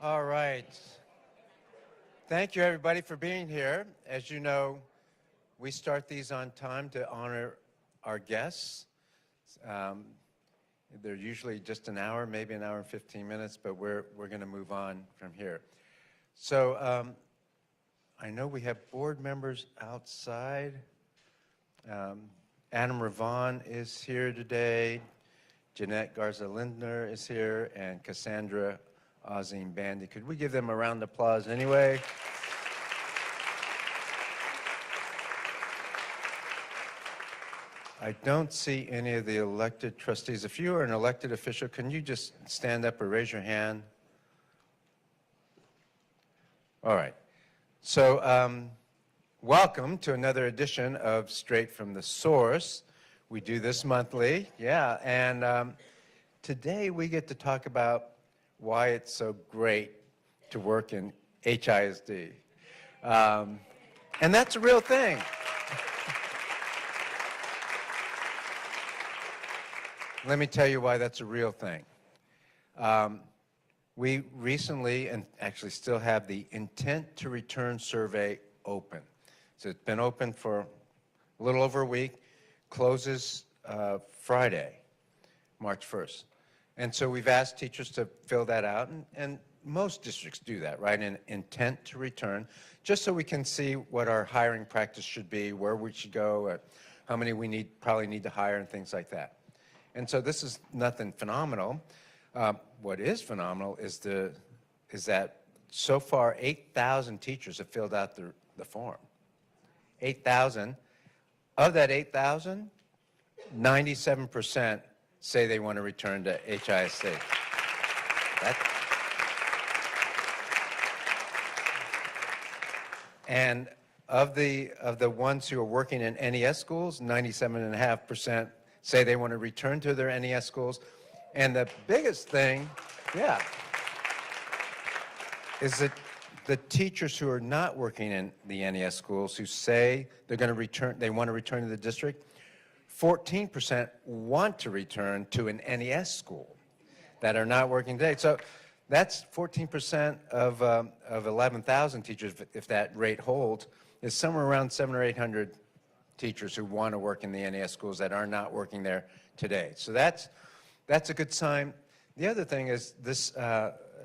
All right. Thank you, everybody, for being here. As you know, we start these on time to honor our guests. They're usually just an hour, maybe an hour and 15 minutes, but we're going to move on from here. So I know we have board members outside. Adam Ravon is here today. Jeanette Garza-Lindner is here, and Cassandra Azim Bandy. Could we give them a round of applause anyway? I don't see any of the elected trustees. If you are an elected official, can you just stand up or raise your hand? All right. So welcome to another edition of Straight from the Source. We do this monthly, yeah, and today we get to talk about why it's so great to work in HISD. And that's a real thing. Let me tell you why that's a real thing. We recently, and actually still have, the Intent to Return survey open. So it's been open for a little over a week, closes Friday, March 1st. And so we've asked teachers to fill that out, and most districts do that, right? An intent to return, just so we can see what our hiring practice should be, where we should go, how many we probably need to hire, and things like that. And so this is nothing phenomenal. What is phenomenal is that so far 8,000 teachers have filled out the form. 8,000. Of that 8,000, 97% say they want to return to HISD. And of the ones who are working in NES schools, 97.5% say they want to return to their NES schools. And the biggest thing, yeah, is that the teachers who are not working in the NES schools who say they're going to return, they want to return to the district, 14% want to return to an NES school that are not working today. So that's 14% of 11,000 teachers, if that rate holds, is somewhere around 700 or 800 teachers who want to work in the NES schools that are not working there today. So that's a good sign. The other thing is this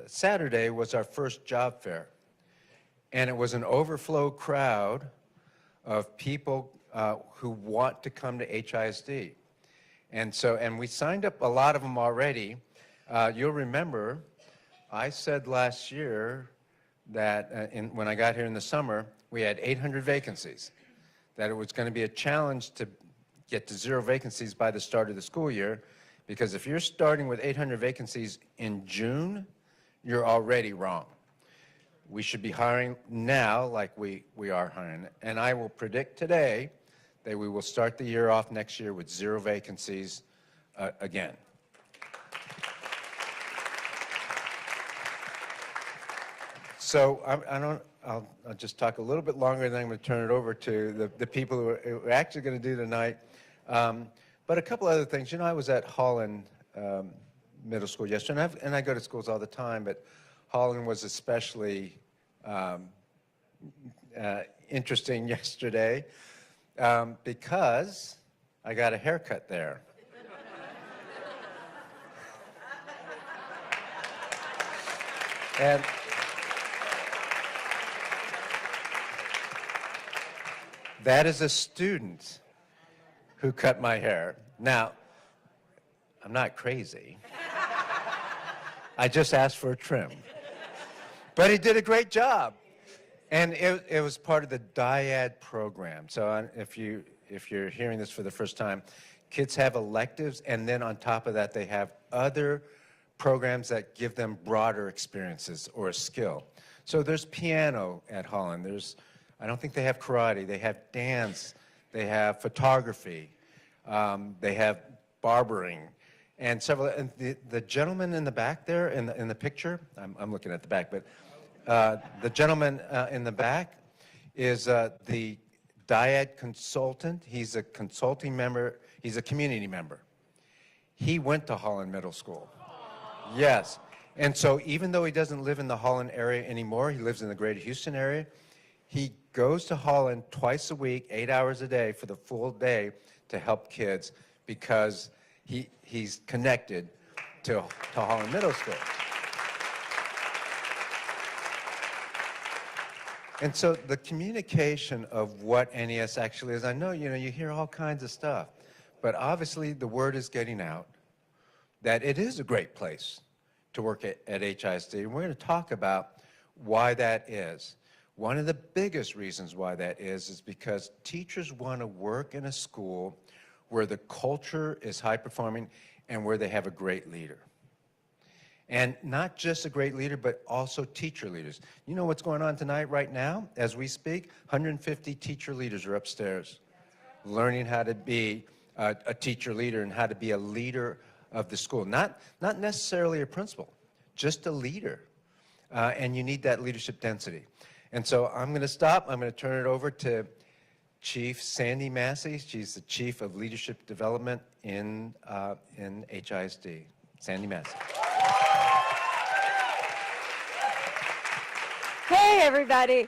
Saturday was our first job fair, and it was an overflow crowd of people who want to come to HISD. And we signed up a lot of them already. You'll remember I said last year that when I got here in the summer, we had 800 vacancies, that it was going to be a challenge to get to 0 vacancies by the start of the school year, because if you're starting with 800 vacancies in June, you're already wrong. We should be hiring now like we are hiring. And I will predict today that we will start the year off next year with 0 vacancies again. So I'll just talk a little bit longer, and then I'm going to turn it over to the people who are actually going to do tonight. But a couple other things. You know, I was at Holland Middle School yesterday, and I go to schools all the time, but Holland was especially interesting yesterday because I got a haircut there. And that is a student who cut my hair. Now, I'm not crazy. I just asked for a trim. But he did a great job. And it was part of the dyad program. So if you're hearing this for the first time, kids have electives, and then on top of that, they have other programs that give them broader experiences or a skill. So there's piano at Holland. I don't think they have karate. They have dance. They have photography. They have barbering. And several. And the gentleman in the back there, in the picture, I'm looking at the back, but the gentleman in the back is the dyad consultant. He's a consulting member. He's a community member. He went to Holland Middle School. Yes. And so even though he doesn't live in the Holland area anymore, he lives in the greater Houston area, he goes to Holland twice a week, 8 hours a day for the full day to help kids because he's connected to Holland Middle School. And so the communication of what NES actually is, I know, you hear all kinds of stuff, but obviously the word is getting out that it is a great place to work at HISD. And we're going to talk about why that is. One of the biggest reasons why that is because teachers want to work in a school where the culture is high performing and where they have a great leader. And not just a great leader, but also teacher leaders. You know what's going on tonight, right now, as we speak? 150 teacher leaders are upstairs learning how to be a teacher leader and how to be a leader of the school. Not necessarily a principal, just a leader. And you need that leadership density. And so I'm going to stop. I'm going to turn it over to Chief Sandy Massey. She's the Chief of Leadership Development in HISD. Sandy Massey. Hey, everybody.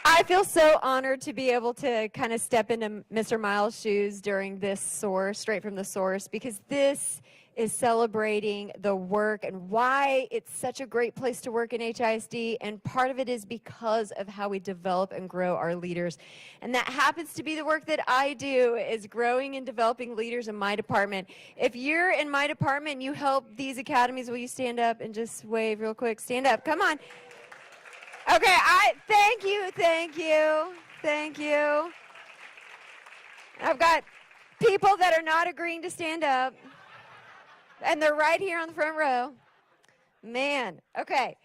I feel so honored to be able to kind of step into Mr. Miles' shoes during this source, straight from the source, because this is celebrating the work and why it's such a great place to work in HISD, and part of it is because of how we develop and grow our leaders. And that happens to be the work that I do, is growing and developing leaders in my department. If you're in my department and you help these academies, will you stand up and just wave real quick? Stand up, come on. Okay, thank you. I've got people that are not agreeing to stand up, and they're right here on the front row. Man, okay.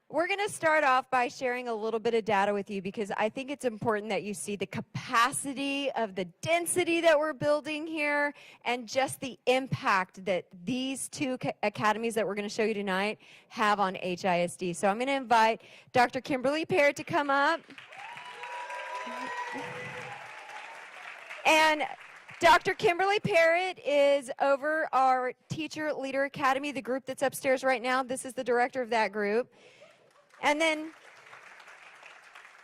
We're going to start off by sharing a little bit of data with you because I think it's important that you see the capacity of the density that we're building here and just the impact that these two academies that we're going to show you tonight have on HISD. So I'm going to invite Dr. Kimberly Parrott to come up. And Dr. Kimberly Parrott is over our Teacher Leader Academy, the group that's upstairs right now. This is the director of that group. And then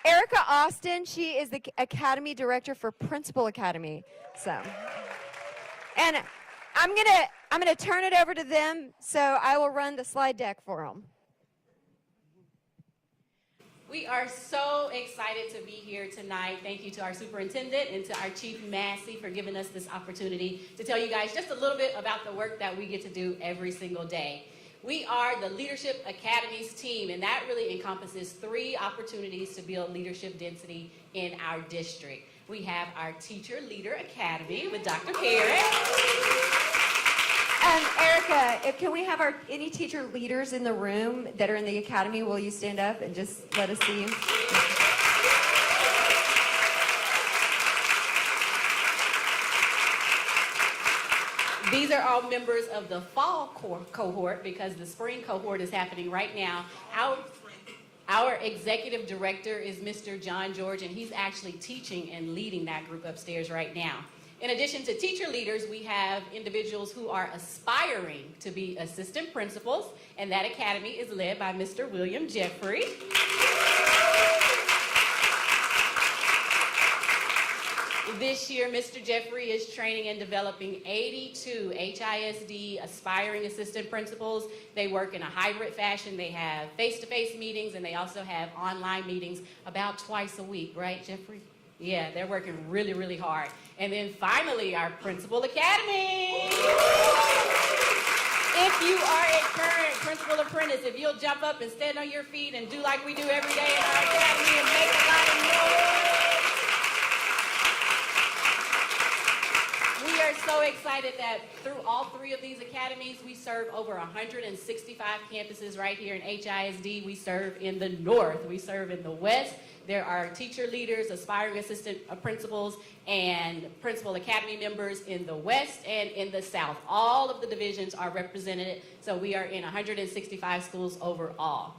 Erica Austin, she is the Academy Director for Principal Academy. So, and I'm gonna turn it over to them, so I will run the slide deck for them. We are so excited to be here tonight. Thank you to our superintendent and to our Chief Massey for giving us this opportunity to tell you guys just a little bit about the work that we get to do every single day. We are the Leadership Academies team, and that really encompasses 3 opportunities to build leadership density in our district. We have our Teacher Leader Academy with Dr. Parrott. Erica, can we have any teacher leaders in the room that are in the academy? Will you stand up and just let us see you? These are all members of the fall cohort because the spring cohort is happening right now. Our executive director is Mr. John George, and he's actually teaching and leading that group upstairs right now. In addition to teacher leaders, we have individuals who are aspiring to be assistant principals, and that academy is led by Mr. William Jeffrey. This year, Mr. Jeffrey is training and developing 82 HISD aspiring assistant principals. They work in a hybrid fashion. They have face-to-face meetings, and they also have online meetings about twice a week, right, Jeffrey? Yeah, they're working really, really hard. And then finally, our Principal Academy. If you are a current principal apprentice, if you'll jump up and stand on your feet and do like we do every day in our academy and make a lot of noise. We are so excited that through all 3 of these academies, we serve over 165 campuses right here in HISD. We serve in the north. We serve in the west. There are teacher leaders, aspiring assistant principals, and principal academy members in the west and in the south. All of the divisions are represented, so we are in 165 schools overall.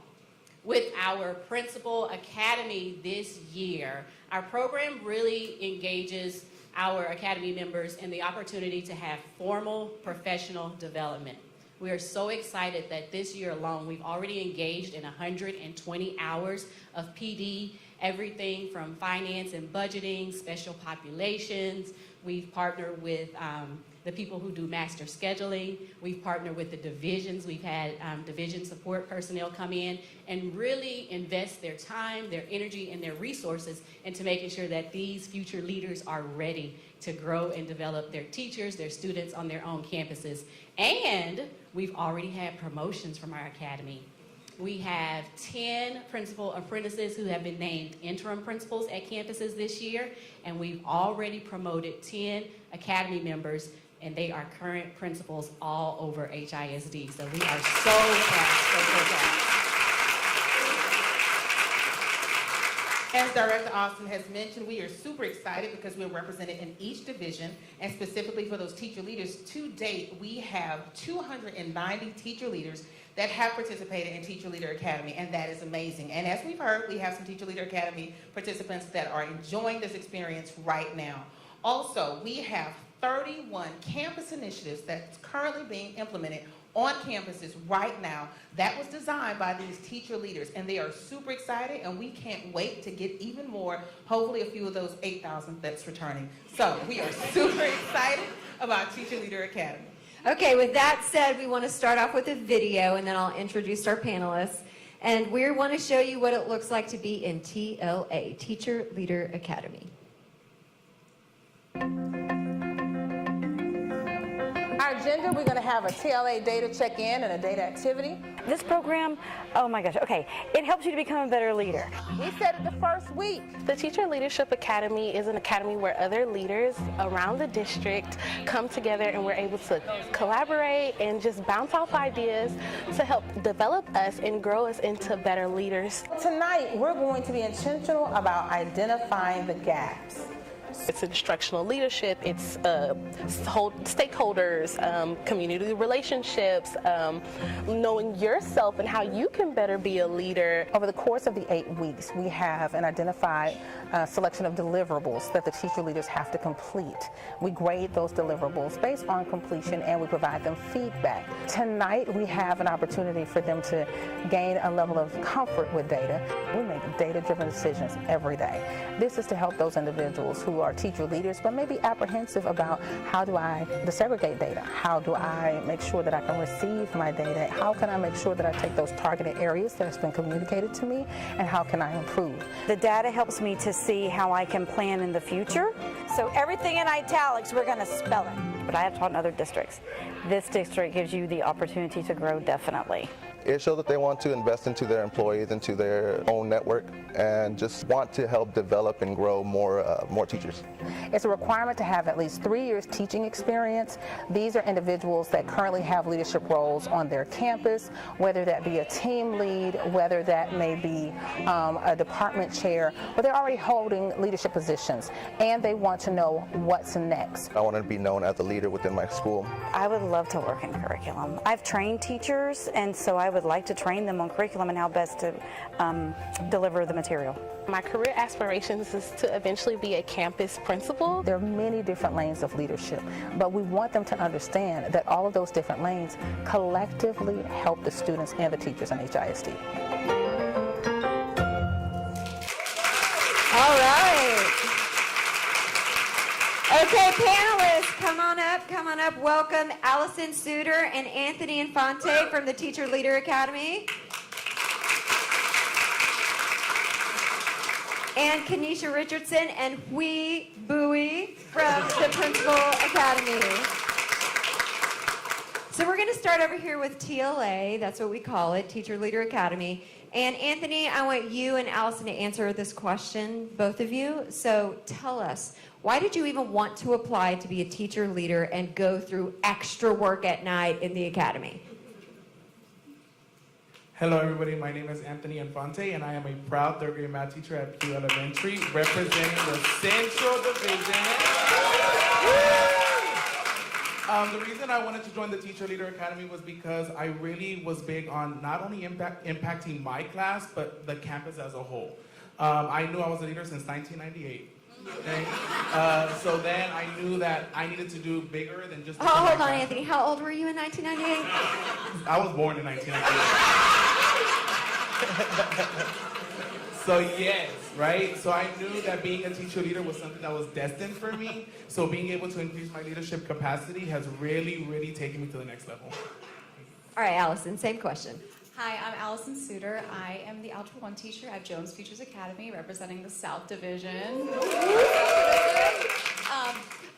With our Principal Academy this year, our program really engages our academy members in the opportunity to have formal professional development. We are so excited that this year alone, we've already engaged in 120 hours of PD, everything from finance and budgeting, special populations. We've partnered with the people who do master scheduling. We've partnered with the divisions. We've had division support personnel come in and really invest their time, their energy, and their resources into making sure that these future leaders are ready to grow and develop their teachers, their students on their own campuses. And we've already had promotions from our academy. We have 10 principal apprentices who have been named interim principals at campuses this year, and we've already promoted 10 academy members, and they are current principals all over HISD. So we are so proud. As Director Austin has mentioned, we are super excited because we're represented in each division, and specifically for those teacher leaders. To date, we have 290 teacher leaders that have participated in Teacher Leader Academy, and that is amazing. And as we've heard, we have some Teacher Leader Academy participants that are enjoying this experience right now. Also, we have 31 campus initiatives that's currently being implemented on campuses right now that was designed by these teacher leaders, and they are super excited, and we can't wait to get even more, hopefully a few of those 8,000 that's returning. So we are super excited about Teacher Leader Academy. Okay, with that said, we want to start off with a video, and then I'll introduce our panelists. And we want to show you what it looks like to be in TLA, Teacher Leader Academy. Our agenda, we're going to have a TLA data check-in and a data activity. This program, oh my gosh, okay, it helps you to become a better leader. We said it the first week. The Teacher Leadership Academy is an academy where other leaders around the district come together and we're able to collaborate and just bounce off ideas to help develop us and grow us into better leaders. Tonight, we're going to be intentional about identifying the gaps. It's instructional leadership, it's stakeholders, community relationships, knowing yourself and how you can better be a leader. Over the course of the 8 weeks, we have an identified selection of deliverables that the teacher leaders have to complete. We grade those deliverables based on completion, and we provide them feedback. Tonight, we have an opportunity for them to gain a level of comfort with data. We make data-driven decisions every day. This is to help those individuals who are teacher leaders but may be apprehensive about how do I desegregate data? How do I make sure that I can receive my data? How can I make sure that I take those targeted areas that has been communicated to me, and how can I improve? The data helps me to see how I can plan in the future. So everything in italics, we're going to spell it. But I have taught in other districts. This district gives you the opportunity to grow definitely. It shows that they want to invest into their employees, into their own network, and just want to help develop and grow more teachers. It's a requirement to have at least 3 years teaching experience. These are individuals that currently have leadership roles on their campus, whether that be a team lead, whether that may be a department chair, but they're already holding leadership positions, and they want to know what's next. I want to be known as a leader within my school. I would love to work in curriculum. I've trained teachers, and so I would like to train them on curriculum and how best to deliver the material. My career aspirations is to eventually be a campus principal. There are many different lanes of leadership, but we want them to understand that all of those different lanes collectively help the students and the teachers in HISD. All right. Okay, panelists, come on up. Welcome Allison Suter and Anthony Infante from the Teacher Leader Academy. And Kenesha Richardson and Hui Bowie from the Principal Academy. So we're going to start over here with TLA, that's what we call it, Teacher Leader Academy. And Anthony, I want you and Allison to answer this question, both of you. So tell us, why did you even want to apply to be a teacher leader and go through extra work at night in the academy? Hello everybody, my name is Anthony Infante and I am a proud third grade math teacher at Pew Elementary representing the Central Division. The reason I wanted to join the Teacher Leader Academy was because I really was big on not only impacting my class, but the campus as a whole. I knew I was a leader since 1998. Okay? So then I knew that I needed to do bigger than just. Oh, hold on, Anthony. How old were you in 1998? I was born in 1998. So yes, right? So I knew that being a teacher leader was something that was destined for me. So being able to increase my leadership capacity has really, really taken me to the next level. All right, Allison, same question. Hi, I'm Allison Suter. I am the Algebra 1 teacher at Jones Futures Academy, representing the South Division.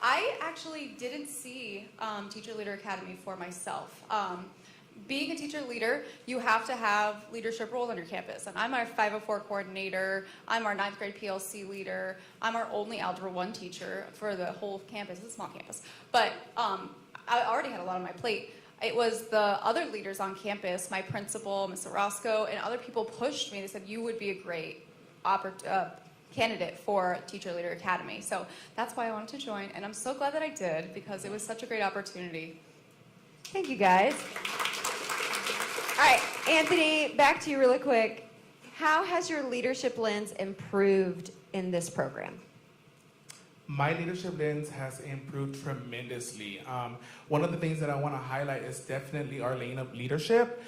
I actually didn't see Teacher Leader Academy for myself. Being a teacher leader, you have to have leadership roles on your campus. And I'm our 504 coordinator, I'm our 9th grade PLC leader, I'm our only Algebra 1 teacher for the whole campus. It's a small campus. But I already had a lot on my plate. It was the other leaders on campus, my principal, Ms. Orozco, and other people pushed me. They said, you would be a great candidate for Teacher Leader Academy. So that's why I wanted to join, and I'm so glad that I did, because it was such a great opportunity. Thank you, guys. All right, Anthony, back to you really quick. How has your leadership lens improved in this program? My leadership lens has improved tremendously. One of the things that I want to highlight is definitely our lane of leadership.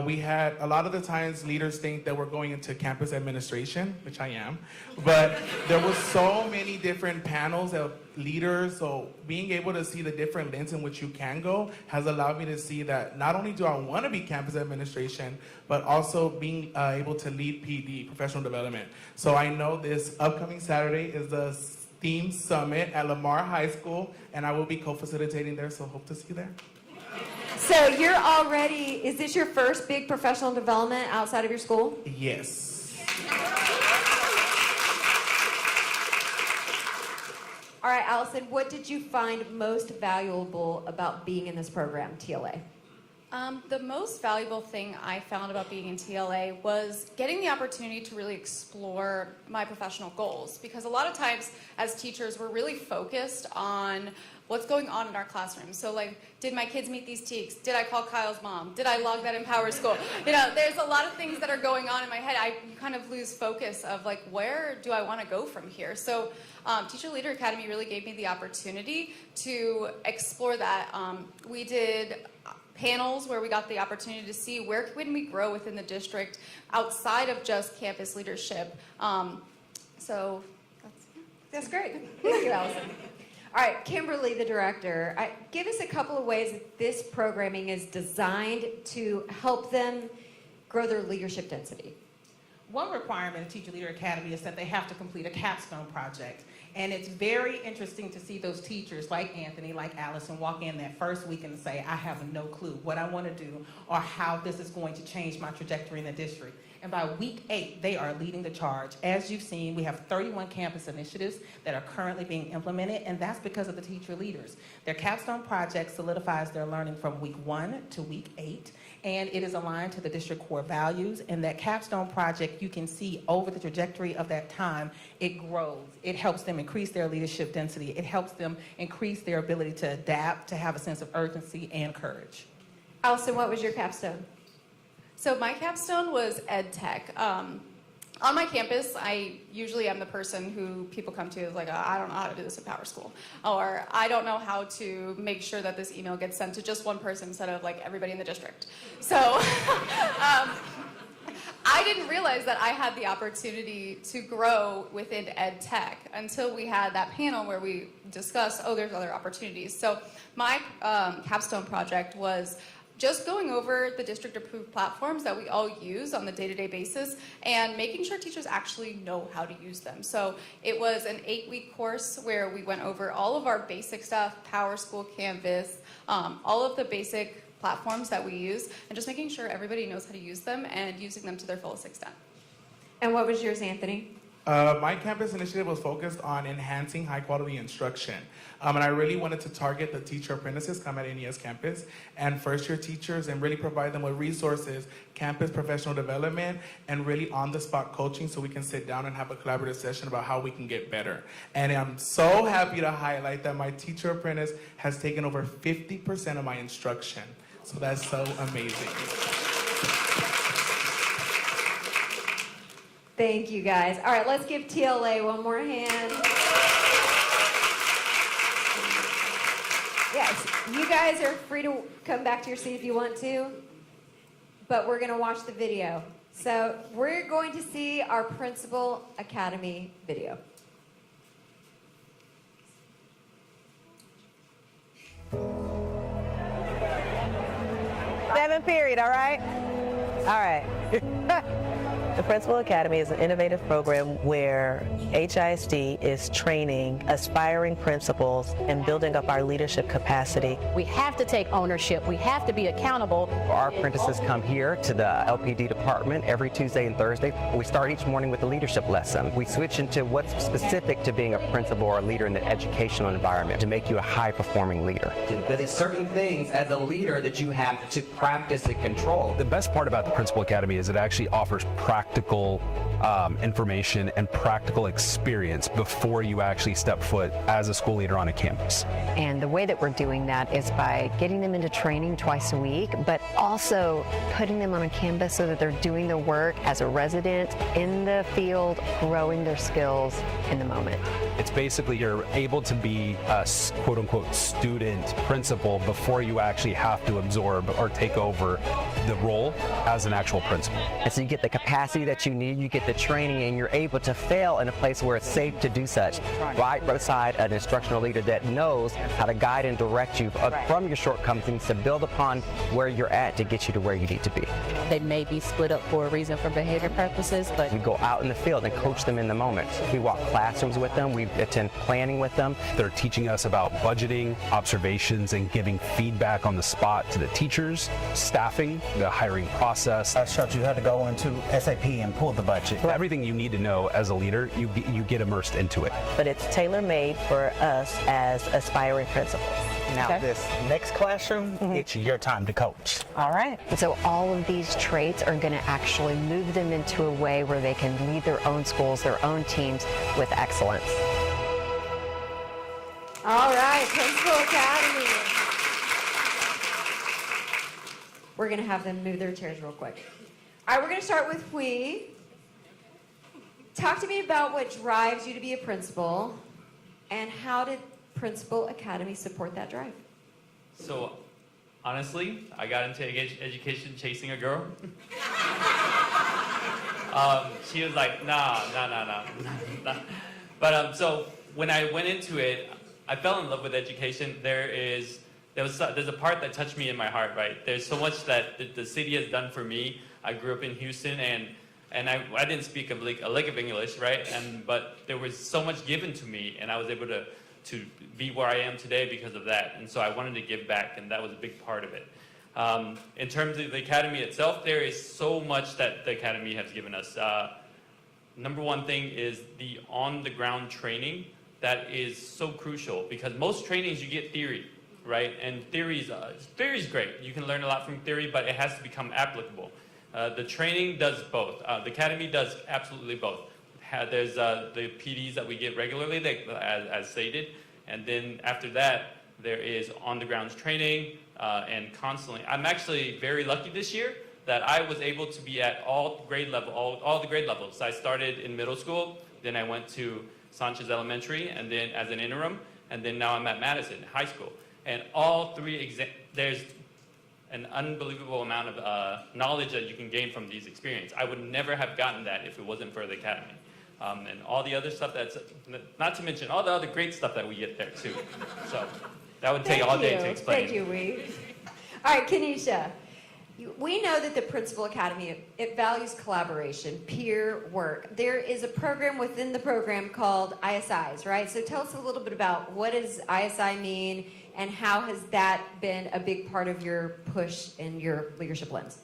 We had, a lot of the times leaders think that we're going into campus administration, which I am, but there were so many different panels of leaders, so being able to see the different lens in which you can go has allowed me to see that not only do I want to be campus administration, but also being able to lead PD, professional development. So I know this upcoming Saturday is the Theme Summit at Lamar High School, and I will be co-facilitating there, so hope to see you there. So you're already, is this your first big professional development outside of your school? Yes. All right, Allison, what did you find most valuable about being in this program, TLA? The most valuable thing I found about being in TLA was getting the opportunity to really explore my professional goals, because a lot of times as teachers we're really focused on what's going on in our classroom. So like, did my kids meet these TEKs? Did I call Kyle's mom? Did I log that in PowerSchool? You know, there's a lot of things that are going on in my head. You kind of lose focus of like, where do I want to go from here? So Teacher Leader Academy really gave me the opportunity to explore that. We did panels where we got the opportunity to see where can we grow within the district outside of just campus leadership. So That's great. Thank you, Allison. All right, Kimberly, the director, give us a couple of ways that this programming is designed to help them grow their leadership density. One requirement of Teacher Leader Academy is that they have to complete a capstone project. And it's very interesting to see those teachers like Anthony, like Allison, walk in that first week and say, I have no clue what I want to do or how this is going to change my trajectory in the district. And by week 8, they are leading the charge. As you've seen, we have 31 campus initiatives that are currently being implemented, and that's because of the teacher leaders. Their capstone project solidifies their learning from week 1 to week 8, and it is aligned to the district core values. And that capstone project, you can see over the trajectory of that time, it grows. It helps them increase their leadership density. It helps them increase their ability to adapt, to have a sense of urgency and courage. Allison, what was your capstone? So my capstone was ed tech. On my campus, I usually am the person who people come to is like, I don't know how to do this in PowerSchool, or I don't know how to make sure that this email gets sent to just one person instead of like everybody in the district. So I didn't realize that I had the opportunity to grow within ed tech until we had that panel where we discussed, oh, there's other opportunities. So my capstone project was just going over the district-approved platforms that we all use on the day-to-day basis and making sure teachers actually know how to use them. So it was an 8-week course where we went over all of our basic stuff, PowerSchool, Canvas, all of the basic platforms that we use, and just making sure everybody knows how to use them and using them to their fullest extent. And what was yours, Anthony? My campus initiative was focused on enhancing high-quality instruction. And I really wanted to target the teacher apprentices come at NES campus and first-year teachers and really provide them with resources, campus professional development, and really on-the-spot coaching so we can sit down and have a collaborative session about how we can get better. And I'm so happy to highlight that my teacher apprentice has taken over 50% of my instruction. So that's so amazing. Thank you, guys. All right, let's give TLA one more hand. You guys are free to come back to your seat if you want to, but we're going to watch the video. So we're going to see our Principal Academy video. 7th period, all right? All right. The Principal Academy is an innovative program where HISD is training aspiring principals and building up our leadership capacity. We have to take ownership. We have to be accountable. Our apprentices come here to the LPD department every Tuesday and Thursday. We start each morning with a leadership lesson. We switch into what's specific to being a principal or a leader in the educational environment to make you a high-performing leader. There's certain things as a leader that you have to practice and control. The best part about the Principal Academy is it actually offers practical information and practical experience before you actually step foot as a school leader on a campus. And the way that we're doing that is by getting them into training twice a week, but also putting them on a campus so that they're doing their work as a resident in the field, growing their skills in the moment. It's basically you're able to be a quote-unquote student principal before you actually have to absorb or take over the role as an actual principal. And so you get the capacity that you need, you get the training, and you're able to fail in a place where it's safe to do such. Right beside an instructional leader that knows how to guide and direct you from your shortcomings to build upon where you're at to get you to where you need to be. They may be split up for a reason for behavior purposes, but we go out in the field and coach them in the moment. We walk classrooms with them, we attend planning with them. They're teaching us about budgeting, observations, and giving feedback on the spot to the teachers, staffing, the hiring process. I showed you how to go into SAP and pull the budget. Everything you need to know as a leader, you get immersed into it. But it's tailor-made for us as aspiring principals. Now this next classroom, it's your time to coach. All right. And so all of these traits are going to actually move them into a way where they can lead their own schools, their own teams with excellence. All right, Principal Academy. We're going to have them move their chairs real quick. All right, we're going to start with Hui. Talk to me about what drives you to be a principal, and how did Principal Academy support that drive? So, honestly, I got into education chasing a girl. She was like, nah. But so when I went into it, I fell in love with education. There's a part that touched me in my heart, right? There's so much that the city has done for me. I grew up in Houston, and I didn't speak a lick of English, right? But there was so much given to me, and I was able to be where I am today because of that. And so I wanted to give back, and that was a big part of it. In terms of the Academy itself, there is so much that the Academy has given us. Number one thing is the on-the-ground training. That is so crucial, because most trainings you get theory, right? And theory is great. You can learn a lot from theory, but it has to become applicable. The training does both. The Academy does absolutely both. There's the PDs that we get regularly, as stated, and then after that, there is on-the-ground training, and constantly. I'm actually very lucky this year that I was able to be at all the grade levels. I started in middle school, then I went to Sanchez Elementary, and then as an interim, and then now I'm at Madison High School. And all three there's an unbelievable amount of knowledge that you can gain from these experiences. I would never have gotten that if it wasn't for the Academy. And all the other stuff not to mention all the other great stuff that we get there too. So that would take all day to explain. Thank you, Wee. All right, Kenesha. We know that the Principal Academy, it values collaboration, peer work. There is a program within the program called ISIs, right? So tell us a little bit about what does ISI mean, and how has that been a big part of your push in your leadership lens?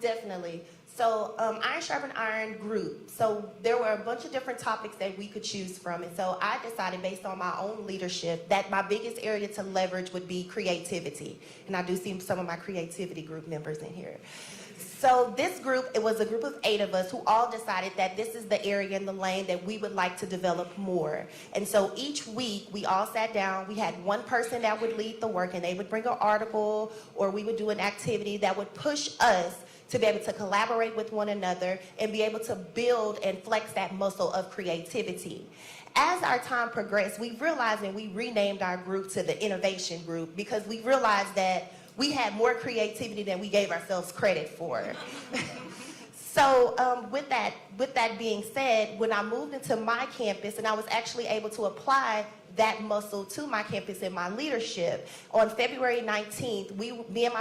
Definitely. So Iron Sharpen Iron group. So there were a bunch of different topics that we could choose from. And so I decided, based on my own leadership, that my biggest area to leverage would be creativity. And I do see some of my creativity group members in here. So this group, it was a group of 8 of us who all decided that this is the area in the lane that we would like to develop more. And so each week we all sat down, we had one person that would lead the work, and they would bring an article, or we would do an activity that would push us to be able to collaborate with one another and be able to build and flex that muscle of creativity. as our time progressed, we realized, and we renamed our group to the Innovation Group, because we realized that we had more creativity than we gave ourselves credit for. So with that being said, when I moved into my campus, and I was actually able to apply that muscle to my campus and my leadership, on February 19th, me and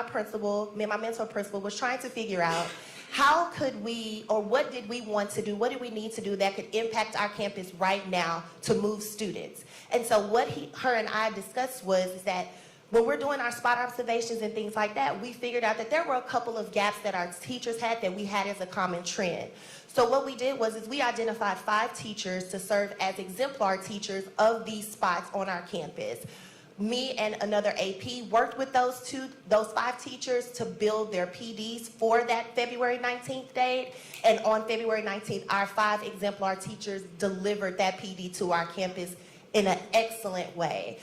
my mentor principal was trying to figure out how could we, or what did we want to do, what did we need to do that could impact our campus right now to move students. And so what her and I discussed was that when we're doing our spot observations and things like that, we figured out that there were a couple of gaps that our teachers had that we had as a common trend. So what we did was we identified 5 teachers to serve as exemplar teachers of these spots on our campus. Me and another AP worked with those 5 teachers to build their PDs for that February 19th date. And on February 19th, our 5 exemplar teachers delivered that PD to our campus in an excellent way.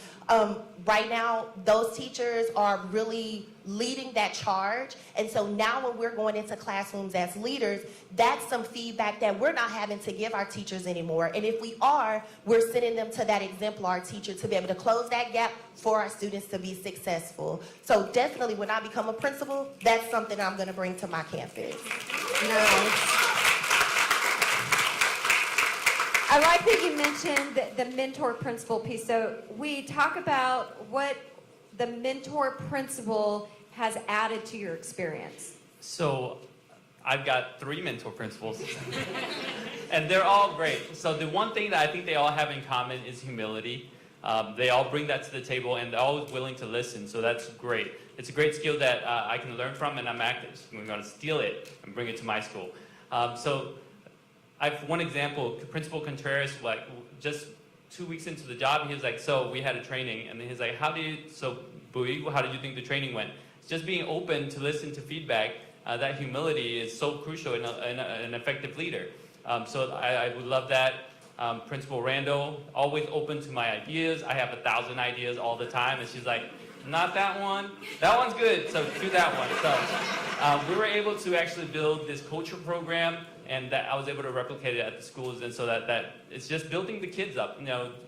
Right now, those teachers are really leading that charge. And so now when we're going into classrooms as leaders, that's some feedback that we're not having to give our teachers anymore. And if we are, we're sending them to that exemplar teacher to be able to close that gap for our students to be successful. So definitely when I become a principal, that's something I'm going to bring to my campus. I like that you mentioned the mentor principal piece. So we talk about what the mentor principal has added to your experience. So I've got 3 mentor principals, and they're all great. So the one thing that I think they all have in common is humility. They all bring that to the table, and they're always willing to listen, so that's great. It's a great skill that I can learn from, and I'm going to steal it and bring it to my school. So I've one example, Principal Contreras, like just 2 weeks into the job, he was like, so we had a training, and he's like, how did you think the training went? Just being open to listen to feedback, that humility is so crucial in an effective leader. So I would love that. Principal Randall, always open to my ideas. I have 1,000 ideas all the time, and she's like, not that one. That one's good, so do that one. So we were able to actually build this culture program, and that I was able to replicate it at the schools, and so that it's just building the kids up,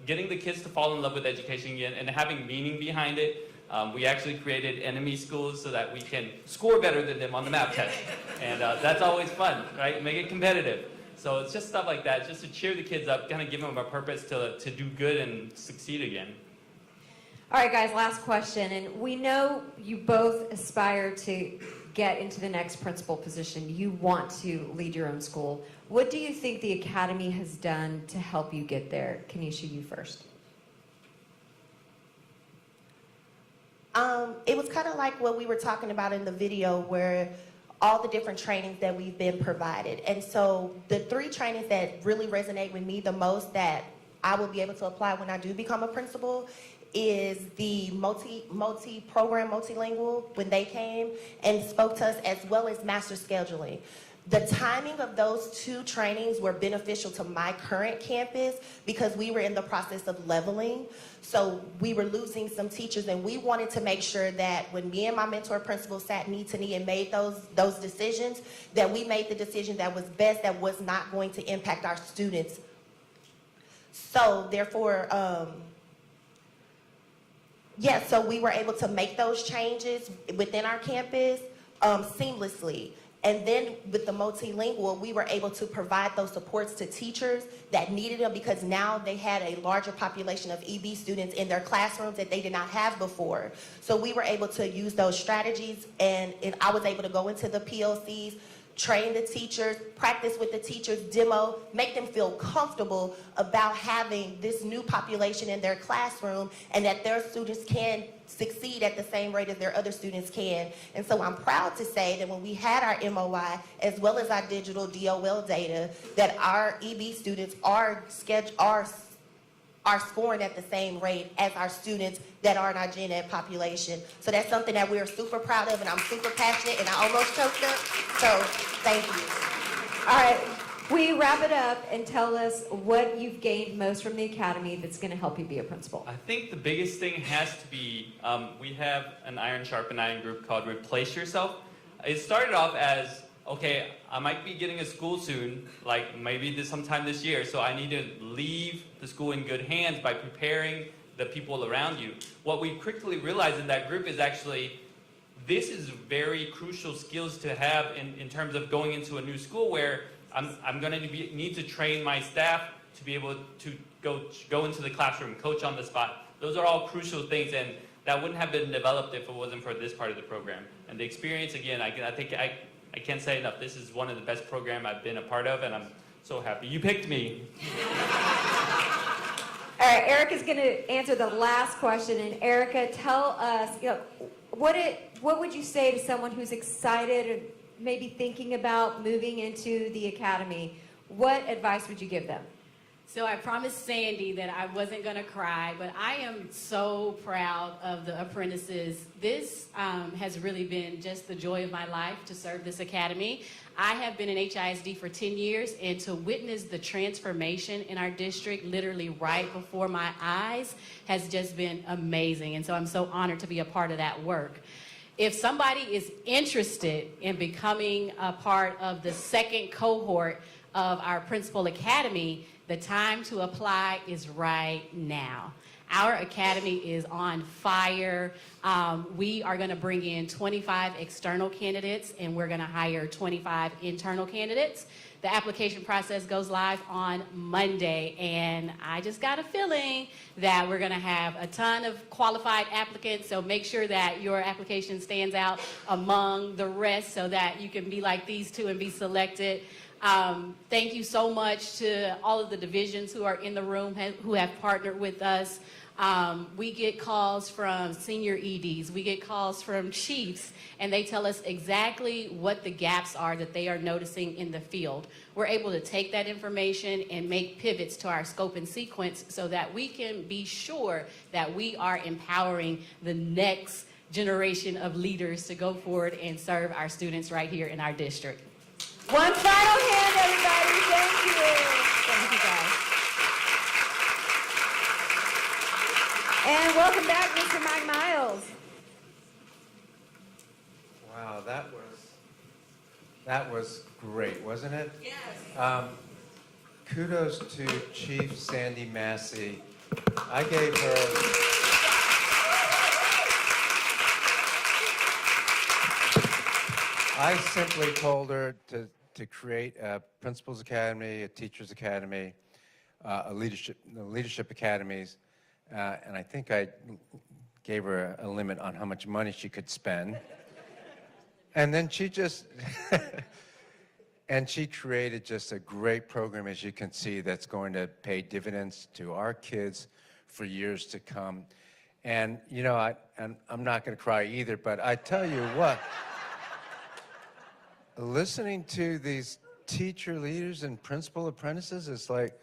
getting the kids to fall in love with education again and having meaning behind it. We actually created enemy schools so that we can score better than them on the math test, and that's always fun, right? Make it competitive. So it's just stuff like that, just to cheer the kids up, kind of give them a purpose to do good and succeed again. All right, guys, last question. And we know you both aspire to get into the next principal position. You want to lead your own school. What do you think the Academy has done to help you get there? Kenesha, you first. It was kind of like what we were talking about in the video, where all the different trainings that we've been provided. And so the 3 trainings that really resonate with me the most that I will be able to apply when I do become a principal is the multi-program, multilingual, when they came and spoke to us, as well as master scheduling. The timing of those 2 trainings were beneficial to my current campus because we were in the process of leveling. So we were losing some teachers, and we wanted to make sure that when me and my mentor principal sat knee to knee and made those decisions, that we made the decision that was best, that was not going to impact our students. So therefore, so we were able to make those changes within our campus seamlessly. And then with the multilingual, we were able to provide those supports to teachers that needed them, because now they had a larger population of EB students in their classrooms that they did not have before. So we were able to use those strategies, and I was able to go into the PLCs, train the teachers, practice with the teachers, demo, make them feel comfortable about having this new population in their classroom, and that their students can succeed at the same rate as their other students can. And so I'm proud to say that when we had our MOI, as well as our digital DOL data, that our EB students are scoring at the same rate as our students that are in our gen ed population. So that's something that we're super proud of, and I'm super passionate, and I almost choked up. So thank you. All right, will you wrap it up and tell us what you've gained most from the Academy that's going to help you be a principal? I think the biggest thing has to be, we have an iron sharpen iron group called Replace Yourself. It started off as okay, I might be getting a school soon, like maybe sometime this year, so I need to leave the school in good hands by preparing the people around you. What we quickly realized in that group is actually this is very crucial skills to have in terms of going into a new school where I'm going to need to train my staff to be able to go into the classroom, coach on the spot. Those are all crucial things, and that wouldn't have been developed if it wasn't for this part of the program. And the experience, again, I think I can't say enough. This is one of the best programs I've been a part of, and I'm so happy. You picked me. All right, Erica's going to answer the last question. And Erica, tell us, what would you say to someone who's excited or maybe thinking about moving into the academy? What advice would you give them? So I promised Sandy that I wasn't going to cry, but I am so proud of the apprentices. This has really been just the joy of my life to serve this academy. I have been in HISD for 10 years, and to witness the transformation in our district literally right before my eyes has just been amazing. And so I'm so honored to be a part of that work. If somebody is interested in becoming a part of the second cohort of our Principal Academy, the time to apply is right now. Our academy is on fire. We are going to bring in 25 external candidates, and we're going to hire 25 internal candidates. The application process goes live on Monday, and I just got a feeling that we're going to have a ton of qualified applicants, so make sure that your application stands out among the rest so that you can be like these two and be selected. Thank you so much to all of the divisions who are in the room who have partnered with us. We get calls from senior EDs, we get calls from chiefs, and they tell us exactly what the gaps are that they are noticing in the field. We're able to take that information and make pivots to our scope and sequence so that we can be sure that we are empowering the next generation of leaders to go forward and serve our students right here in our district. One final hand, everybody. Thank you. Thank you, guys. And welcome back, Mr. Mike Miles. Wow, that was great, wasn't it? Yes. Kudos to Chief Sandy Massey. I gave her... I simply told her to create a Principals Academy, a Teachers Academy, a leadership academies, and I think I gave her a limit on how much money she could spend. And then she just, and she created just a great program, as you can see, that's going to pay dividends to our kids for years to come. And, you know, I'm not going to cry either, but I tell you what, listening to these teacher leaders and principal apprentices is like,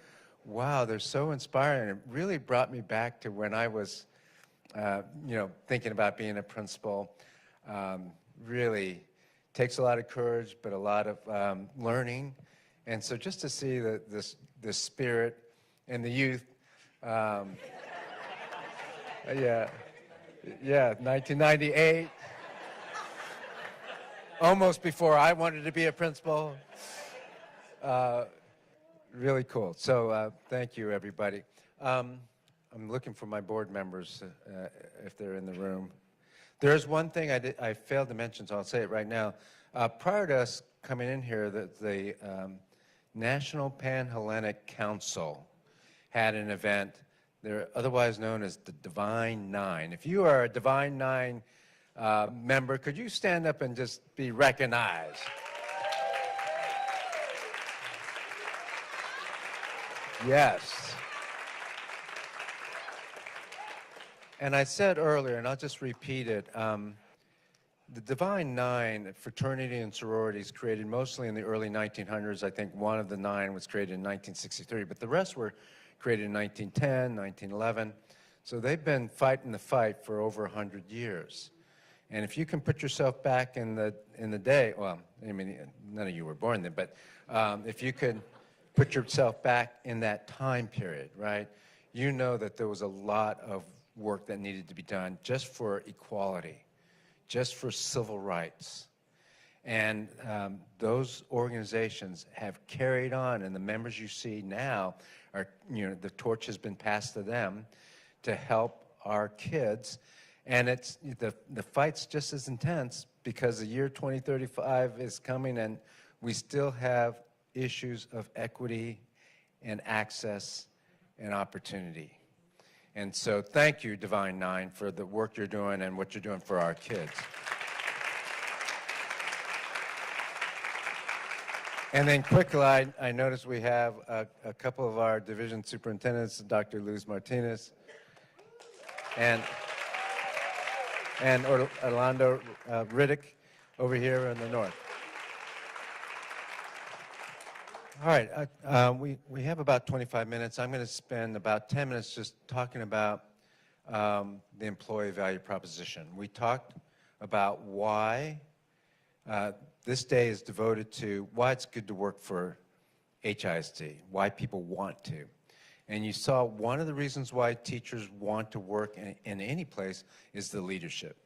wow, they're so inspiring. It really brought me back to when I was, thinking about being a principal. Really takes a lot of courage, but a lot of learning. And so just to see the spirit and the youth, 1998. Almost before I wanted to be a principal. Really cool. So thank you, everybody. I'm looking for my board members if they're in the room. There's one thing I failed to mention, so I'll say it right now. Prior to us coming in here, the National Pan-Hellenic Council had an event. They're otherwise known as the Divine Nine. If you are a Divine Nine member, could you stand up and just be recognized? Yes. And I said earlier, and I'll just repeat it, the Divine Nine, fraternity and sororities, created mostly in the early 1900s. I think one of the nine was created in 1963, but the rest were created in 1910, 1911. So they've been fighting the fight for over 100 years. And if you can put yourself back in the day, well, I mean, none of you were born then, but if you could put yourself back in that time period, right, you know that there was a lot of work that needed to be done just for equality, just for civil rights. And those organizations have carried on, and the members you see now are, the torch has been passed to them to help our kids. And it's the fight's just as intense because the year 2035 is coming, and we still have issues of equity and access and opportunity. And so thank you, Divine Nine, for the work you're doing and what you're doing for our kids. And then quickly, I noticed we have a couple of our division superintendents, Dr. Luz Martinez and Orlando Riddick over here in the north. All right, we have about 25 minutes. I'm going to spend about 10 minutes just talking about the employee value proposition. We talked about why this day is devoted to why it's good to work for HISD, why people want to. And you saw one of the reasons why teachers want to work in any place is the leadership,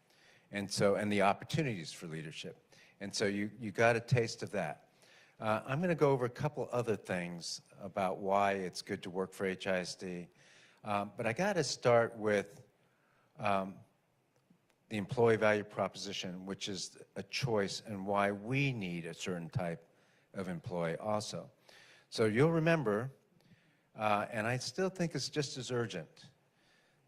and the opportunities for leadership. And so you got a taste of that. I'm going to go over a couple other things about why it's good to work for HISD, but I got to start with the employee value proposition, which is a choice, and why we need a certain type of employee also. So you'll remember, and I still think it's just as urgent,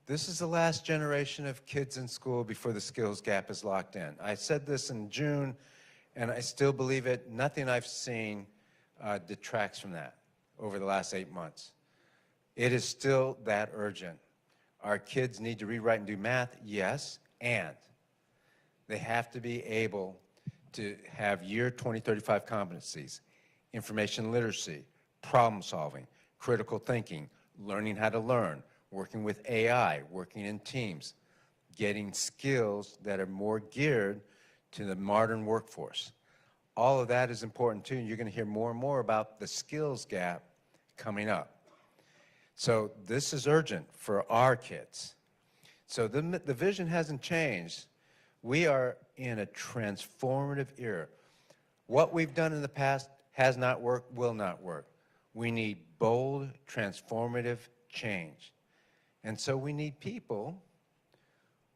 this is the last generation of kids in school before the skills gap is locked in. I said this in June, and I still believe it. Nothing I've seen detracts from that over the last 8 months. It is still that urgent. Our kids need to rewrite and do math, yes, and they have to be able to have year 2035 competencies, information literacy, problem solving, critical thinking, learning how to learn, working with AI, working in teams, getting skills that are more geared to the modern workforce. All of that is important too. You're going to hear more and more about the skills gap coming up. So this is urgent for our kids. So the vision hasn't changed. We are in a transformative era. What we've done in the past has not worked, will not work. We need bold, transformative change. And so we need people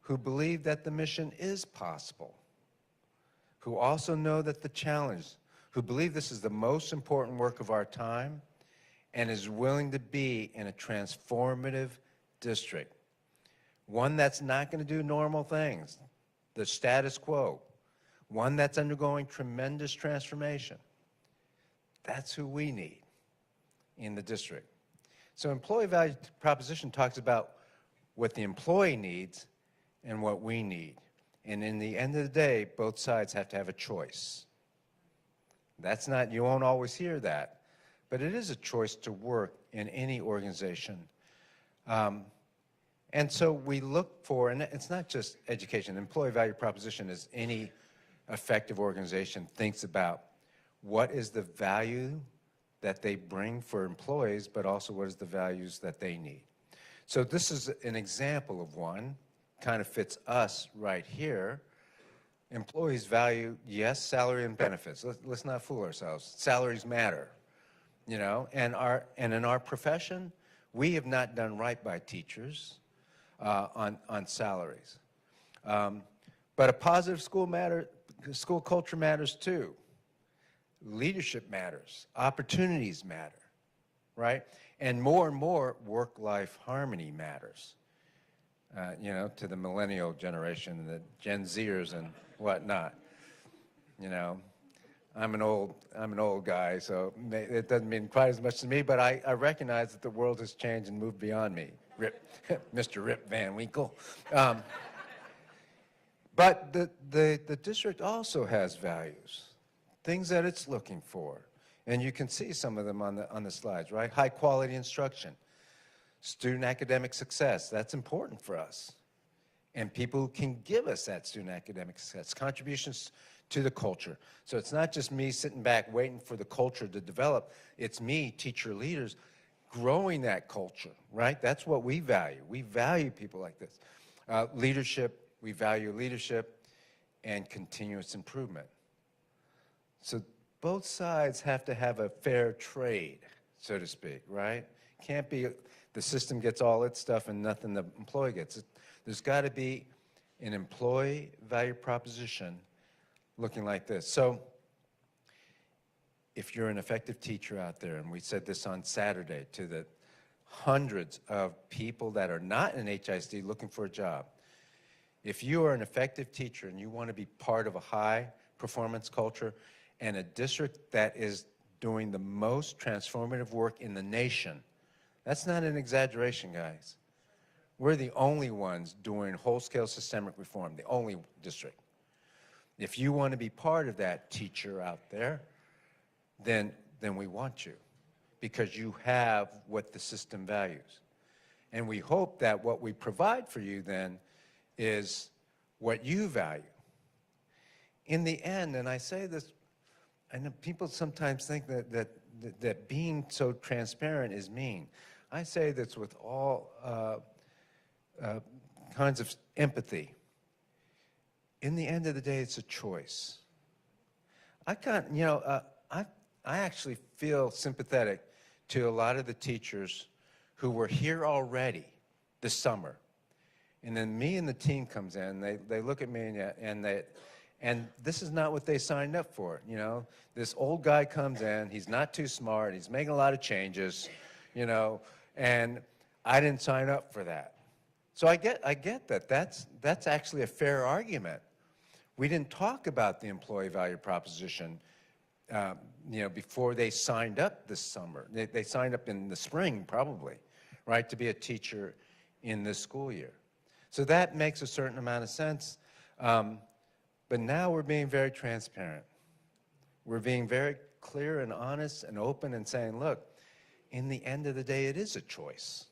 who believe that the mission is possible, who also know that the challenge, who believe this is the most important work of our time, and is willing to be in a transformative district. One that's not going to do normal things, the status quo. One that's undergoing tremendous transformation. That's who we need in the district. So employee value proposition talks about what the employee needs and what we need. And in the end of the day, both sides have to have a choice. That's not, you won't always hear that, but it is a choice to work in any organization. And so we look for, and it's not just education, employee value proposition is any effective organization thinks about what is the value that they bring for employees, but also what is the values that they need. So this is an example of one, kind of fits us right here. Employees value, yes, salary and benefits. Let's not fool ourselves. Salaries matter, you know, and in our profession, we have not done right by teachers on salaries. But a positive school culture matters too. Leadership matters. Opportunities matter, right? And more work-life harmony matters. You know, to the millennial generation, the Gen Zers and whatnot. You know, I'm an old guy, so it doesn't mean quite as much to me, but I recognize that the world has changed and moved beyond me. Rip, Mr. Rip Van Winkle. But the district also has values, things that it's looking for. And you can see some of them on the slides, right? High quality instruction, student academic success, that's important for us. And people who can give us that student academic success, contributions to the culture. So it's not just me sitting back waiting for the culture to develop, it's me, teacher leaders, growing that culture, right? That's what we value. We value people like this. Leadership, we value leadership and continuous improvement. So both sides have to have a fair trade, so to speak, right? Can't be the system gets all its stuff and nothing the employee gets. There's got to be an employee value proposition looking like this. So if you're an effective teacher out there, and we said this on Saturday to the hundreds of people that are not in HISD looking for a job, if you are an effective teacher and you want to be part of a high performance culture and a district that is doing the most transformative work in the nation, that's not an exaggeration, guys. We're the only ones doing whole-scale systemic reform, the only district. If you want to be part of that, teacher out there, then we want you, because you have what the system values. And we hope that what we provide for you then is what you value. In the end, and I say this, I know people sometimes think that being so transparent is mean. I say this with all kinds of empathy. In the end of the day, it's a choice. I can't, you know, I actually feel sympathetic to a lot of the teachers who were here already this summer. And then me and the team comes in, they look at me and this is not what they signed up for, you know. This old guy comes in, he's not too smart, he's making a lot of changes, you know, and I didn't sign up for that. So I get that. That's actually a fair argument. We didn't talk about the employee value proposition you know, before they signed up this summer. They signed up in the spring, probably, right, to be a teacher in this school year. So that makes a certain amount of sense. But now we're being very transparent. We're being very clear and honest and open and saying, look, in the end of the day, it is a choice.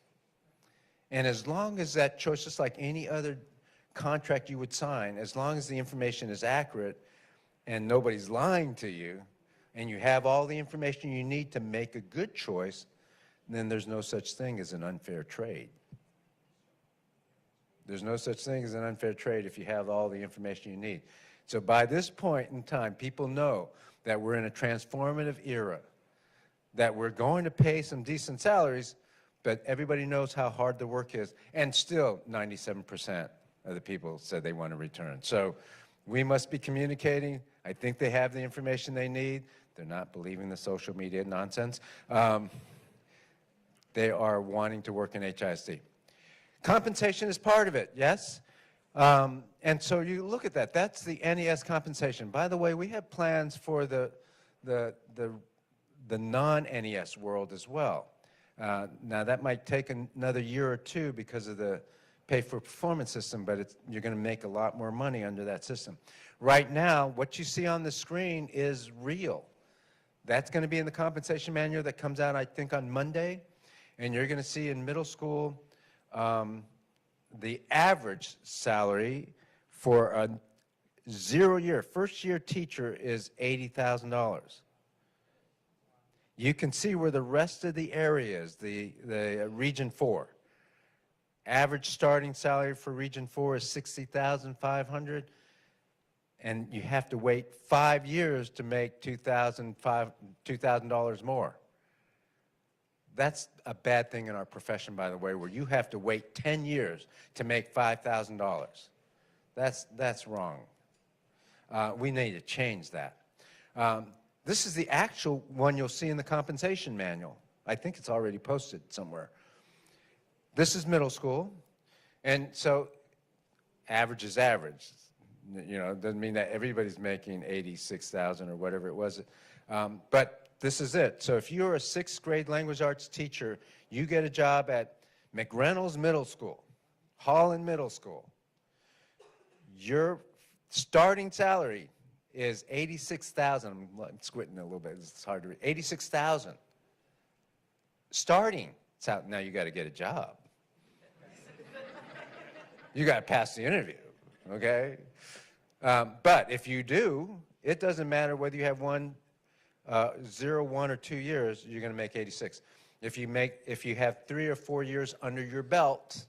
And as long as that choice, just like any other contract you would sign, as long as the information is accurate and nobody's lying to you, and you have all the information you need to make a good choice, then there's no such thing as an unfair trade. There's no such thing as an unfair trade if you have all the information you need. So by this point in time, people know that we're in a transformative era, that we're going to pay some decent salaries, but everybody knows how hard the work is, and still 97% of the people said they want to return. So we must be communicating. I think they have the information they need. They're not believing the social media nonsense. They are wanting to work in HISD. Compensation is part of it, yes? And so you look at that. That's the NES compensation. By the way, we have plans for the non-NES world as well. Now, that might take another year or two because of the pay-for-performance system, but you're going to make a lot more money under that system. Right now, what you see on the screen is real. That's going to be in the compensation manual that comes out, I think, on Monday. And you're going to see in middle school the average salary for a first-year teacher is $80,000. You can see where the rest of the area is, the Region 4. Average starting salary for Region 4 is $60,500, and you have to wait 5 years to make $2,000 more. That's a bad thing in our profession, by the way, where you have to wait 10 years to make $5,000. That's wrong. We need to change that. This is the actual one you'll see in the compensation manual. I think it's already posted somewhere. This is middle school, and so average is average. You know, it doesn't mean that everybody's making $86,000 or whatever it was. But this is it. So if you're a 6th grade language arts teacher, you get a job at McReynolds Middle School, Holland Middle School. Your starting salary is $86,000. I'm squinting a little bit. It's hard to read. $86,000. Starting. Now you got to get a job. You got to pass the interview, okay? But if you do, it doesn't matter whether you have 0, 1, or 2 years, you're going to make 86. If you have 3 or 4 years under your belt,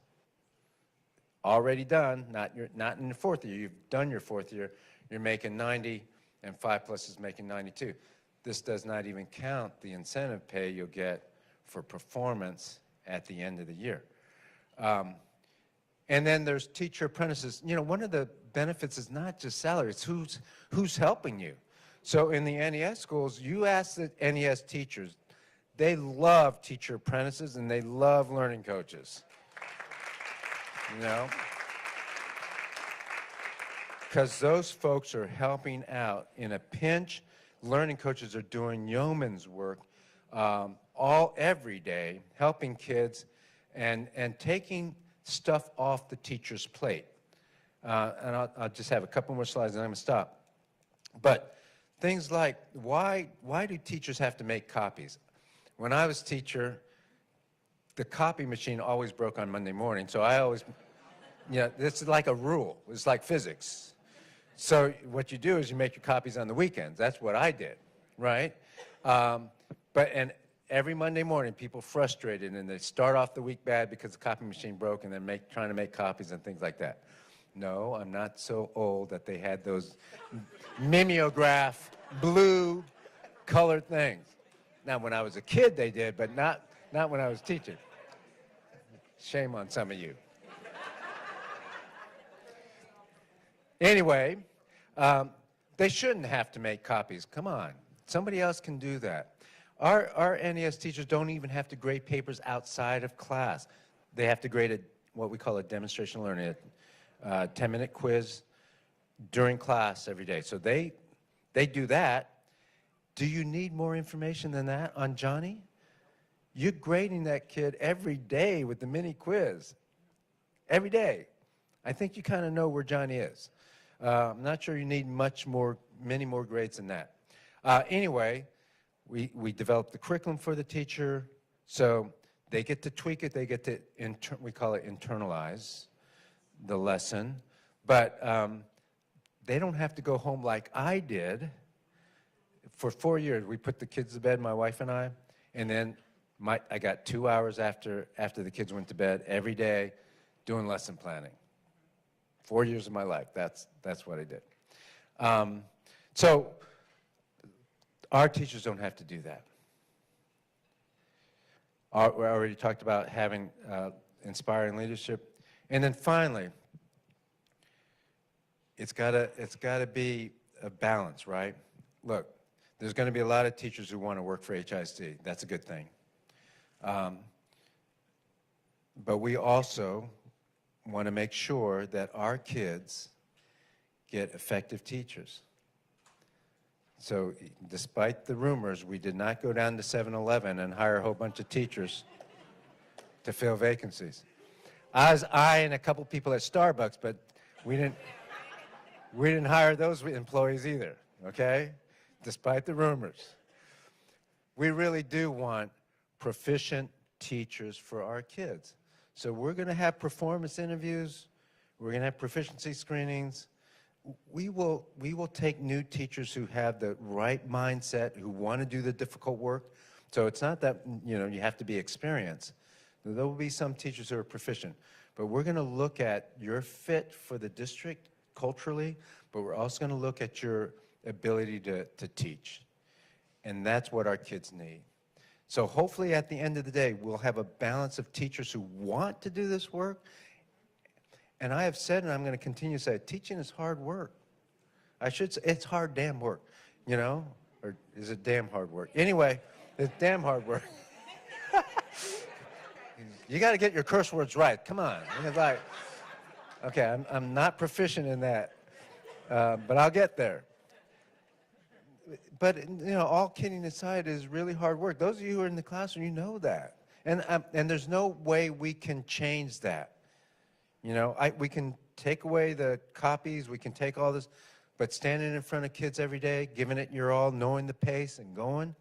already done, not in the 4th year, you've done your 4th year, you're making 90, and 5 plus is making 92. This does not even count the incentive pay you'll get for performance at the end of the year. And then there's teacher apprentices. You know, one of the benefits is not just salary, it's who's helping you. So in the NES schools, you ask the NES teachers, they love teacher apprentices and they love learning coaches. You know? Because those folks are helping out. In a pinch, learning coaches are doing yeoman's work every day, helping kids and taking stuff off the teacher's plate. And I'll just have a couple more slides and I'm going to stop. But things like, why do teachers have to make copies? When I was teacher, the copy machine always broke on Monday morning, so I always, this is like a rule. It's like physics. So what you do is you make your copies on the weekends. That's what I did, right? And every Monday morning, people frustrated, and they start off the week bad because the copy machine broke, and then trying to make copies and things like that. No, I'm not so old that they had those mimeograph, blue colored things. Now, when I was a kid, they did, but not when I was teaching. Shame on some of you. Anyway, they shouldn't have to make copies. Come on. Somebody else can do that. Our NES teachers don't even have to grade papers outside of class. They have to grade what we call a demonstration learning, a 10-minute quiz during class every day. So they do that. Do you need more information than that on Johnny? You're grading that kid every day with the mini quiz. Every day. I think you kind of know where Johnny is. I'm not sure you need many more grades than that. Anyway, we developed the curriculum for the teacher, so they get to tweak it. They get to, we call it internalize the lesson. But they don't have to go home like I did. For 4 years, we put the kids to bed, my wife and I, and then I got 2 hours after the kids went to bed every day doing lesson planning. 4 years of my life, that's what I did. So our teachers don't have to do that. We already talked about having inspiring leadership. And then finally, it's gotta be a balance, right? Look, there's going to be a lot of teachers who want to work for HISD. That's a good thing. But we also want to make sure that our kids get effective teachers. So despite the rumors, we did not go down to 7-Eleven and hire a whole bunch of teachers to fill vacancies. I was eyeing a couple people at Starbucks, but we didn't hire those employees either, okay? Despite the rumors. We really do want proficient teachers for our kids. So we're going to have performance interviews. We're going to have proficiency screenings. We will take new teachers who have the right mindset, who want to do the difficult work. So it's not that, you have to be experienced. There will be some teachers who are proficient. But we're going to look at your fit for the district culturally, but we're also going to look at your ability to teach. And that's what our kids need. So hopefully at the end of the day, we'll have a balance of teachers who want to do this work. And I have said, and I'm going to continue to say, teaching is hard work. I should say, it's hard damn work, or is it damn hard work? Anyway, it's damn hard work. You got to get your curse words right. Come on. It's like, okay, I'm not proficient in that, but I'll get there. But, all kidding aside, is really hard work. Those of you who are in the classroom, you know that. And there's no way we can change that. We can take away the copies, we can take all this, but standing in front of kids every day, giving it your all, knowing the pace and going,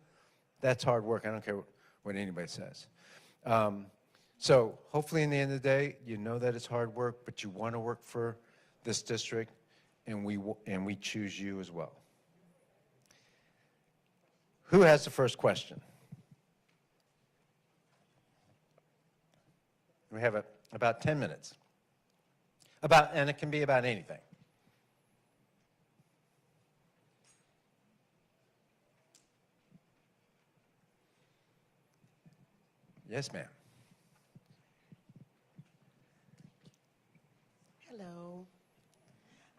that's hard work. I don't care what anybody says. So hopefully in the end of the day, you know that it's hard work, but you want to work for this district, and we choose you as well. Who has the first question? We have about 10 minutes. And it can be about anything. Yes, ma'am. Hello.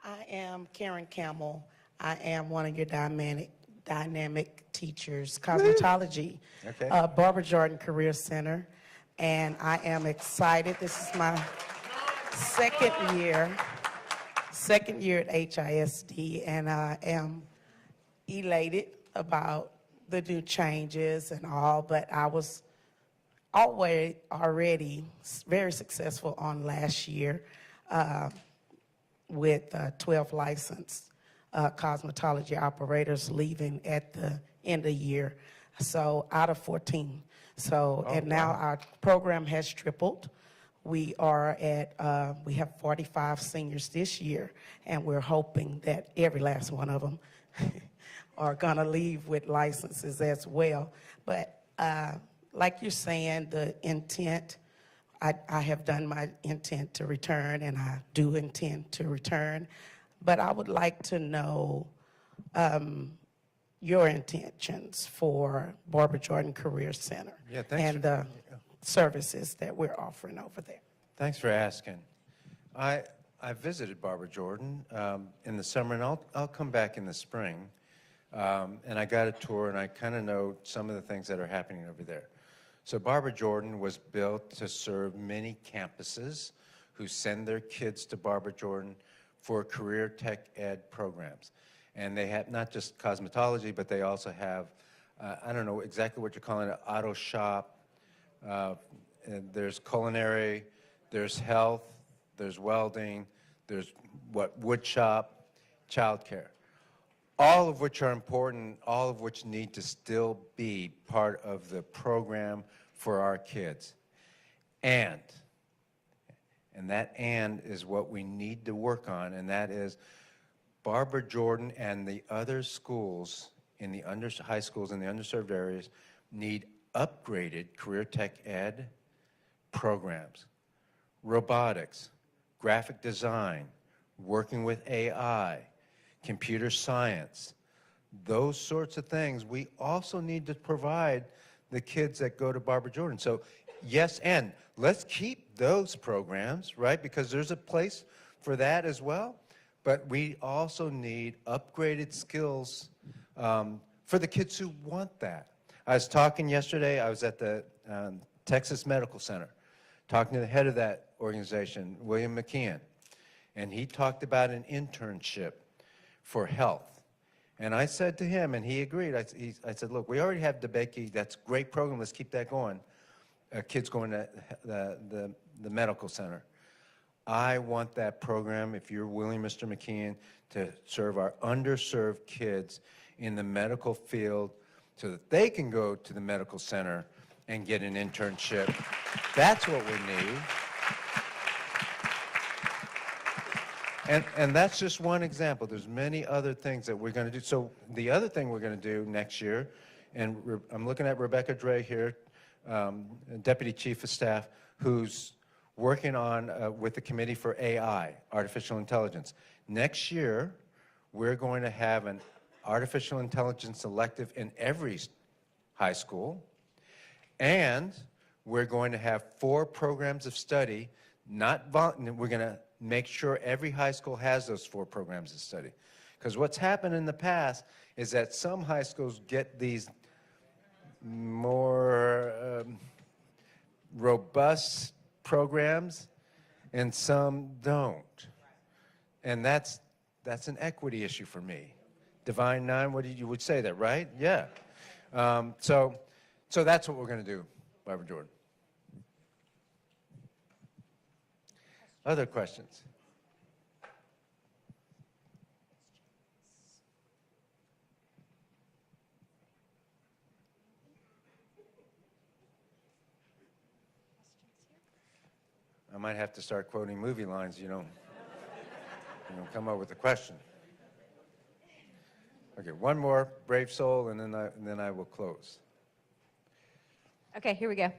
I am Karen Campbell. I am one of your dynamic teachers, cosmetology, Okay. Barbara Jordan Career Center. And I am excited. This is my second year at HISD, and I am elated about the new changes and all, but I was already very successful on last year with 12 licensed cosmetology operators leaving at the end of the year, so out of 14. So, and now our program has tripled. We are at, we have 45 seniors this year, and we're hoping that every last one of them are gonna leave with licenses as well. But like you're saying, the intent, I have done my intent to return, and I do intend to return. But I would like to know your intentions for Barbara Jordan Career Center and the services that we're offering over there. Thanks for asking. I visited Barbara Jordan in the summer, and I'll come back in the spring. And I got a tour, and I kind of know some of the things that are happening over there. So Barbara Jordan was built to serve many campuses who send their kids to Barbara Jordan for career tech ed programs. And they have not just cosmetology, but they also have, I don't know exactly what you're calling it, auto shop, and there's culinary, there's health, there's welding, there's wood shop, childcare. All of which are important, all of which need to still be part of the program for our kids. And that is what we need to work on, and that is Barbara Jordan and the other schools in the high schools in the underserved areas need upgraded career tech ed programs, robotics, graphic design, working with AI, computer science, those sorts of things. We also need to provide the kids that go to Barbara Jordan. So yes, and let's keep those programs, right? Because there's a place for that as well. But we also need upgraded skills for the kids who want that. I was talking yesterday, I was at the Texas Medical Center, talking to the head of that organization, William McKeon, and he talked about an internship for health. And I said to him, and he agreed, I said, look, we already have DeBakey, that's a great program, let's keep that going. Kids going to the medical center. I want that program, if you're willing, Mr. McKeon, to serve our underserved kids in the medical field so that they can go to the medical center and get an internship. That's what we need. And that's just one example. There's many other things that we're going to do. So the other thing we're going to do next year, and I'm looking at Rebecca Dre here, Deputy Chief of Staff, who's working on with the Committee for AI, Artificial Intelligence. Next year, we're going to have an Artificial Intelligence elective in every high school, and we're going to have 4 programs of study, we're going to make sure every high school has those 4 programs of study. Because what's happened in the past is that some high schools get these more robust programs and some don't. And that's an equity issue for me. Divine Nine, you would say that, right? Yeah. So that's what we're going to do, Barbara Jordan. Other questions? I might have to start quoting movie lines, you know come up with a question. Okay, one more, brave soul, and then I will close. Okay, here we go.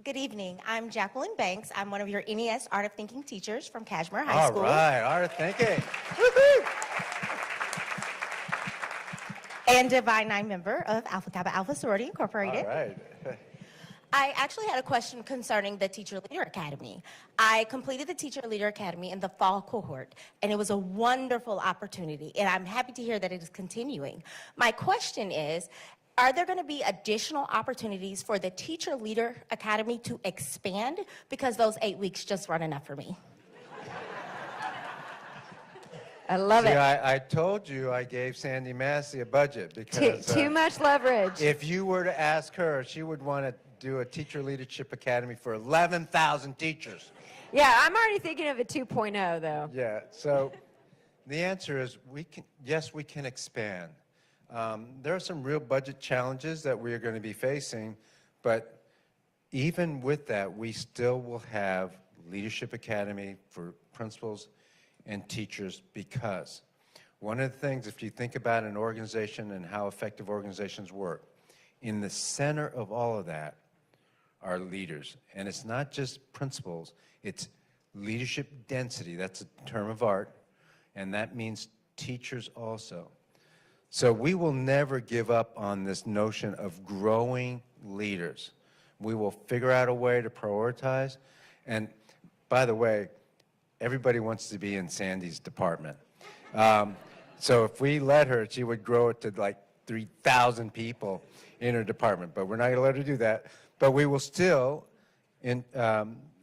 Good evening. I'm Jacqueline Banks. I'm one of your NES Art of Thinking teachers from Kashmir High School. All right, Art of Thinking. Woo-hoo! and Divine Nine member of Alpha Kappa Alpha Sorority Incorporated. All right. I actually had a question concerning the Teacher Leader Academy. I completed the Teacher Leader Academy in the fall cohort, and it was a wonderful opportunity, and I'm happy to hear that it is continuing. My question is, are there going to be additional opportunities for the Teacher Leader Academy to expand? Because those 8 weeks just weren't enough for me. I love See, it. I told you I gave Sandy Massey a budget because Too much leverage. if you were to ask her, she would want to do a Teacher Leadership Academy for 11,000 teachers. Yeah, I'm already thinking of a 2.0 though. Yeah, so the answer is yes, we can expand. There are some real budget challenges that we are going to be facing, but even with that, we still will have Leadership Academy for principals and teachers, because one of the things, if you think about an organization and how effective organizations work, in the center of all of that are leaders. And it's not just principals, it's leadership density. That's a term of art, and that means teachers also. So we will never give up on this notion of growing leaders. We will figure out a way to prioritize. And by the way, everybody wants to be in Sandy's department. So if we let her, she would grow it to like 3,000 people in her department, but we're not going to let her do that. But we will still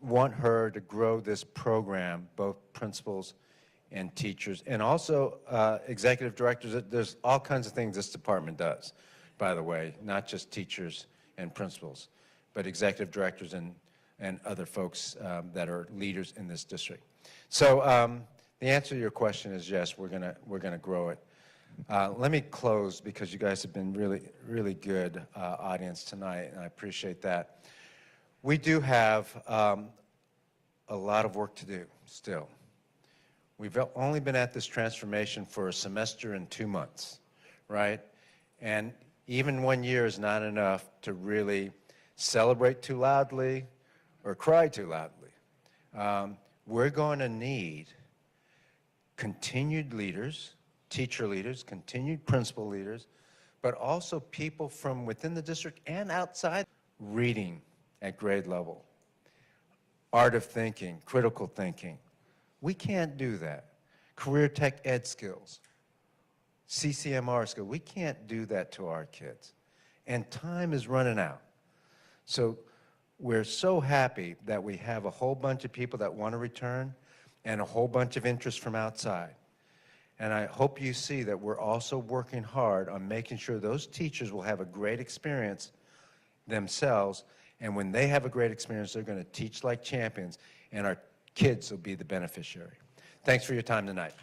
want her to grow this program, both principals and teachers, and also executive directors. There's all kinds of things this department does, by the way, not just teachers and principals, but executive directors and other folks that are leaders in this district. So the answer to your question is yes, we're gonna grow it. Let me close, because you guys have been really good audience tonight, and I appreciate that. We do have a lot of work to do still. We've only been at this transformation for a semester and 2 months, right? And even 1 year is not enough to really celebrate too loudly or cry too loudly. We're going to need continued leaders, teacher leaders, continued principal leaders, but also people from within the district and outside. Reading at grade level, art of thinking, critical thinking. We can't do that. Career tech ed skills, CCMR skills. We can't do that to our kids. And time is running out. So we're so happy that we have a whole bunch of people that want to return and a whole bunch of interest from outside. And I hope you see that we're also working hard on making sure those teachers will have a great experience themselves. And when they have a great experience, they're going to teach like champions, and our kids will be the beneficiary. Thanks for your time tonight.